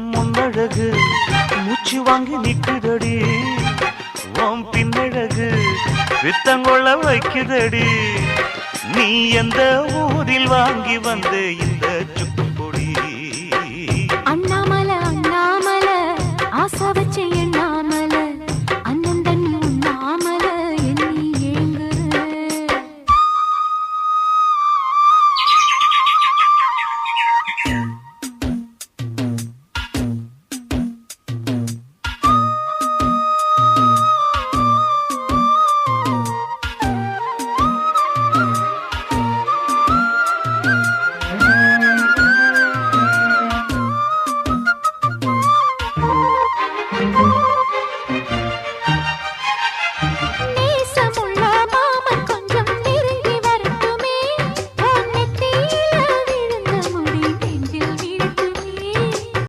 முன்னழகு மூச்சு வாங்கி நிக்குதடி உன் பின்னழகு வித்தங்கொள்ள வைக்குதடி நீ எந்த ஊரில் வாங்கி வந்த இந்த